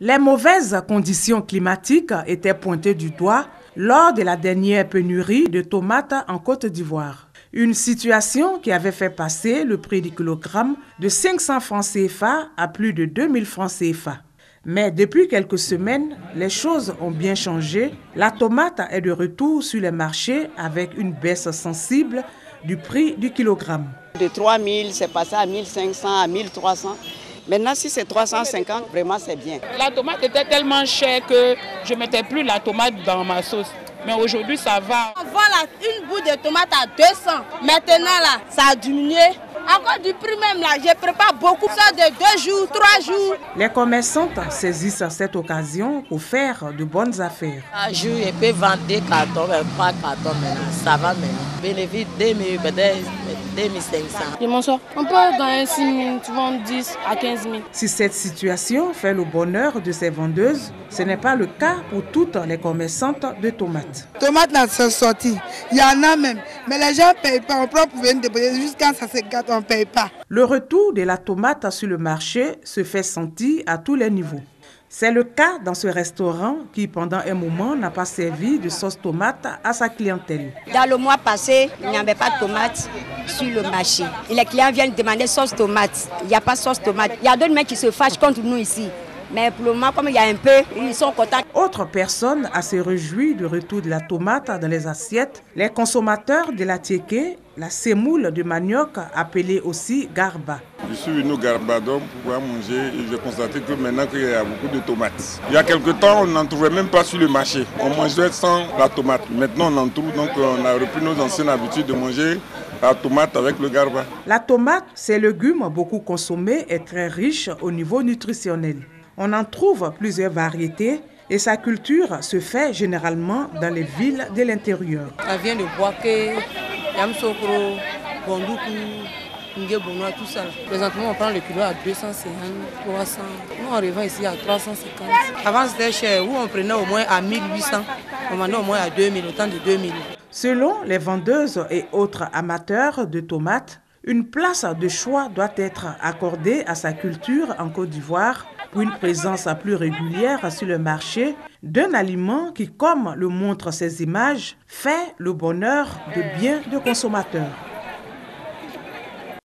Les mauvaises conditions climatiques étaient pointées du doigt lors de la dernière pénurie de tomates en Côte d'Ivoire. Une situation qui avait fait passer le prix du kilogramme de 500 francs CFA à plus de 2000 francs CFA. Mais depuis quelques semaines, les choses ont bien changé. La tomate est de retour sur les marchés avec une baisse sensible du prix du kilogramme. De 3000, c'est passé à 1500, à 1300. Maintenant, si c'est 350, vraiment c'est bien. La tomate était tellement chère que je ne mettais plus la tomate dans ma sauce. Mais aujourd'hui, ça va. On vend une bout de tomate à 200. Maintenant, là, ça a diminué. Encore du prix même, là, je prépare beaucoup. Ça de 2 jours, 3 jours. Les commerçantes saisissent cette occasion pour faire de bonnes affaires. Un jour, je peux vendre 2 cartons, 3 cartons maintenant. Ça va maintenant. Bénéfice 2000, peut-être 2500. Je m'en sors. On peut gagner 6 000, tu vends 10 à 15 000. Si cette situation fait le bonheur de ces vendeuses, ce n'est pas le cas pour toutes les commerçantes de tomates. Tomates là, c'est sorti. Il y en a même. Mais les gens ne payent pas. On peut pouvoir déposer jusqu'à ça se gâte, on ne paye pas. Le retour de la tomate sur le marché se fait sentir à tous les niveaux. C'est le cas dans ce restaurant qui, pendant un moment, n'a pas servi de sauce tomate à sa clientèle. Dans le mois passé, il n'y avait pas de tomates sur le marché. Et les clients viennent demander sauce tomate. Il n'y a pas de sauce tomate. Il y a d'autres mecs qui se fâchent contre nous ici. Mais pour le moment, comme il y a un peu, ils sont contents. Autre personne à se réjouir du retour de la tomate dans les assiettes, les consommateurs de la tiéké, la semoule de manioc appelée aussi garba. Je suis venu au Garbadon pour pouvoir manger et j'ai constaté que maintenant qu'il y a beaucoup de tomates. Il y a quelque temps, on n'en trouvait même pas sur le marché. On mangeait sans la tomate. Maintenant, on en trouve, donc on a repris nos anciennes habitudes de manger la tomate avec le garba. La tomate, c'est un légume beaucoup consommé et très riche au niveau nutritionnel. On en trouve plusieurs variétés et sa culture se fait généralement dans les villes de l'intérieur. Ça vient de Boaké, Yamsokro, Bondoukou, Ngebonoa, tout ça. Présentement, on prend le kilo à 250, 300. Nous, on revend ici à 350. Avant, c'était cher. Où on prenait au moins à 1800. On vendait au moins à 2000, autant de 2000. Selon les vendeuses et autres amateurs de tomates, une place de choix doit être accordée à sa culture en Côte d'Ivoire pour une présence plus régulière sur le marché d'un aliment qui, comme le montrent ces images, fait le bonheur de bien de consommateurs.